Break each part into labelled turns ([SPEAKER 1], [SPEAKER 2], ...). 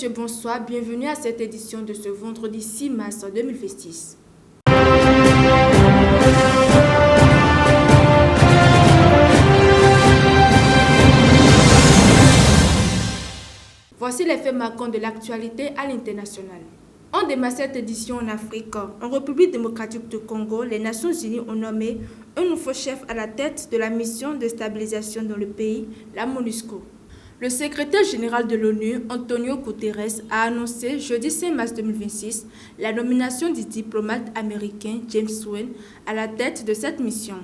[SPEAKER 1] messieurs, bonsoir. Bienvenue à cette édition de ce vendredi 6 mars 2026. Voici les faits marquants de l'actualité à l'international. On démarre cette édition en Afrique. En République démocratique du Congo, les Nations Unies ont nommé un nouveau chef à la tête de la mission de stabilisation dans le pays, la MONUSCO. Le secrétaire général de l'ONU, Antonio Guterres, a annoncé jeudi 5 mars 2026 la nomination du diplomate américain James Swain à la tête de cette mission.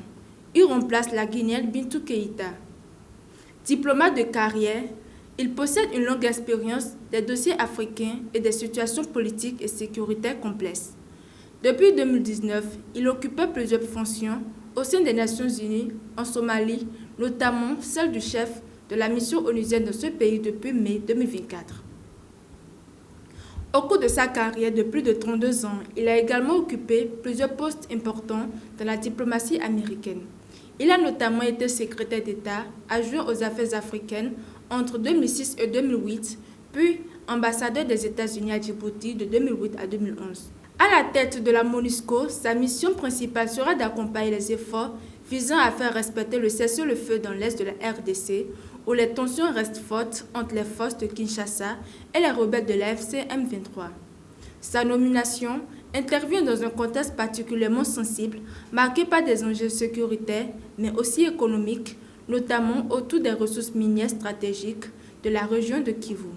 [SPEAKER 1] Il remplace la Guinéenne Bintou Keïta. Diplomate de carrière, il possède une longue expérience des dossiers africains et des situations politiques et sécuritaires complexes. Depuis 2019, il occupait plusieurs fonctions au sein des Nations Unies en Somalie, notamment celle du chef de la mission onusienne dans ce pays depuis mai 2024. Au cours de sa carrière de plus de 32 ans, il a également occupé plusieurs postes importants dans la diplomatie américaine. Il a notamment été secrétaire d'État adjoint aux affaires africaines entre 2006 et 2008, puis ambassadeur des États-Unis à Djibouti de 2008 à 2011. À la tête de la MONUSCO, sa mission principale sera d'accompagner les efforts visant à faire respecter le cessez-le-feu dans l'est de la RDC, où les tensions restent fortes entre les forces de Kinshasa et les rebelles de l'AFC M23. Sa nomination intervient dans un contexte particulièrement sensible, marqué par des enjeux sécuritaires, mais aussi économiques, notamment autour des ressources minières stratégiques de la région de Kivu.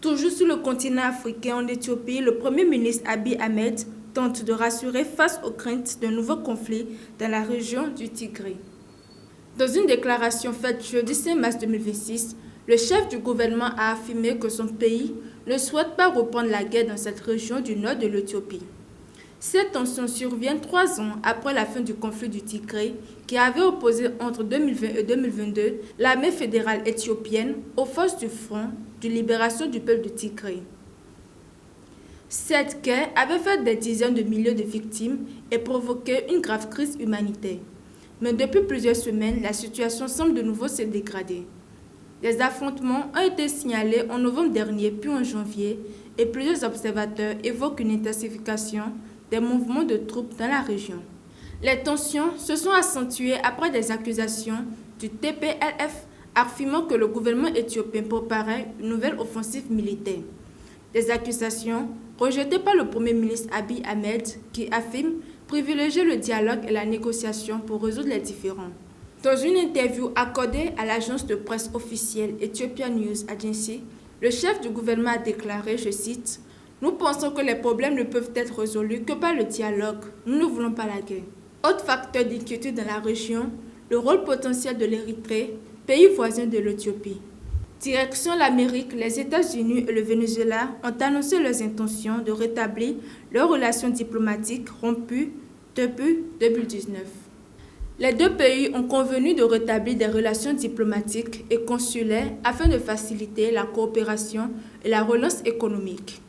[SPEAKER 1] Toujours sur le continent africain, en Éthiopie, le Premier ministre Abiy Ahmed tente de rassurer face aux craintes d'un nouveau conflit dans la région du Tigré. Dans une déclaration faite jeudi 5 mars 2026, le chef du gouvernement a affirmé que son pays ne souhaite pas reprendre la guerre dans cette région du nord de l'Éthiopie. Cette tension survient 3 ans après la fin du conflit du Tigré qui avait opposé entre 2020 et 2022 l'armée fédérale éthiopienne aux forces du Front de libération du peuple du Tigré. Cette guerre avait fait des dizaines de milliers de victimes et provoqué une grave crise humanitaire. Mais depuis plusieurs semaines, la situation semble de nouveau se dégrader. Des affrontements ont été signalés en novembre dernier puis en janvier et plusieurs observateurs évoquent une intensification des mouvements de troupes dans la région. Les tensions se sont accentuées après des accusations du TPLF affirmant que le gouvernement éthiopien préparait une nouvelle offensive militaire. Des accusations rejetées par le Premier ministre Abiy Ahmed qui affirme privilégier le dialogue et la négociation pour résoudre les différends. Dans une interview accordée à l'agence de presse officielle Ethiopian News Agency, le chef du gouvernement a déclaré, je cite, « Nous pensons que les problèmes ne peuvent être résolus que par le dialogue. Nous ne voulons pas la guerre. » Autre facteur d'inquiétude dans la région, le rôle potentiel de l'Érythrée, pays voisin de l'Éthiopie. Direction l'Amérique, les États-Unis et le Venezuela ont annoncé leurs intentions de rétablir leurs relations diplomatiques rompues depuis 2019. Les deux pays ont convenu de rétablir des relations diplomatiques et consulaires afin de faciliter la coopération et la relance économique.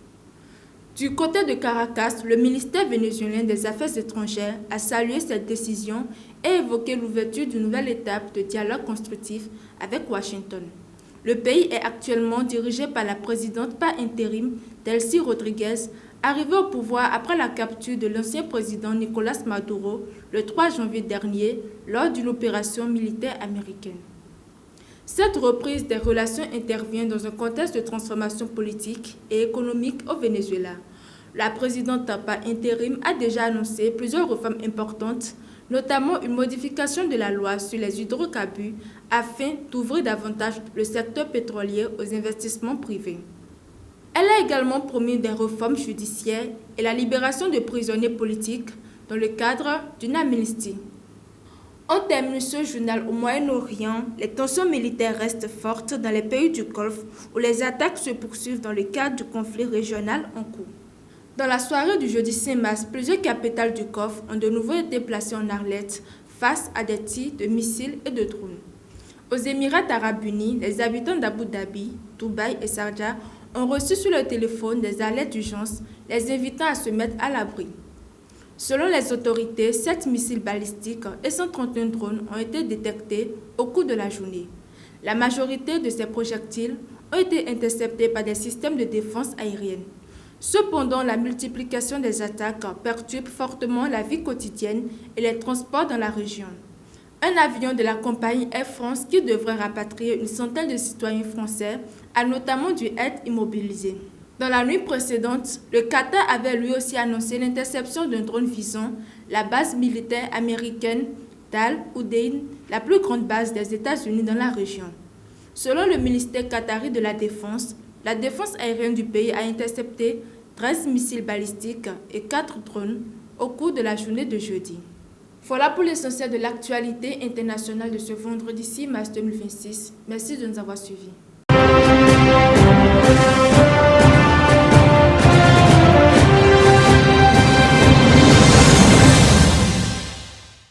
[SPEAKER 1] Du côté de Caracas, le ministère vénézuélien des Affaires étrangères a salué cette décision et évoqué l'ouverture d'une nouvelle étape de dialogue constructif avec Washington. Le pays est actuellement dirigé par la présidente par intérim Delcy Rodriguez, arrivée au pouvoir après la capture de l'ancien président Nicolás Maduro le 3 janvier dernier lors d'une opération militaire américaine. Cette reprise des relations intervient dans un contexte de transformation politique et économique au Venezuela. La présidente par intérim a déjà annoncé plusieurs réformes importantes, notamment une modification de la loi sur les hydrocarbures afin d'ouvrir davantage le secteur pétrolier aux investissements privés. Elle a également promis des réformes judiciaires et la libération de prisonniers politiques dans le cadre d'une amnistie. On termine ce journal au Moyen-Orient. Les tensions militaires restent fortes dans les pays du Golfe où les attaques se poursuivent dans le cadre du conflit régional en cours. Dans la soirée du jeudi 5 mars, plusieurs capitales du Golfe ont de nouveau été placées en alerte face à des tirs de missiles et de drones. Aux Émirats arabes unis, les habitants d'Abu Dhabi, Dubaï et Sharjah ont reçu sur leur téléphone des alertes d'urgence les invitant à se mettre à l'abri. Selon les autorités, 7 missiles balistiques et 131 drones ont été détectés au cours de la journée. La majorité de ces projectiles ont été interceptés par des systèmes de défense aérienne. Cependant, la multiplication des attaques perturbe fortement la vie quotidienne et les transports dans la région. Un avion de la compagnie Air France qui devrait rapatrier une centaine de citoyens français a notamment dû être immobilisé. Dans la nuit précédente, le Qatar avait lui aussi annoncé l'interception d'un drone visant la base militaire américaine d'Al Udeid, la plus grande base des États-Unis dans la région. Selon le ministère qatari de la Défense aérienne du pays a intercepté 13 missiles balistiques et 4 drones au cours de la journée de jeudi. Voilà pour l'essentiel de l'actualité internationale de ce vendredi 6 mars 2026. Merci de nous avoir suivis.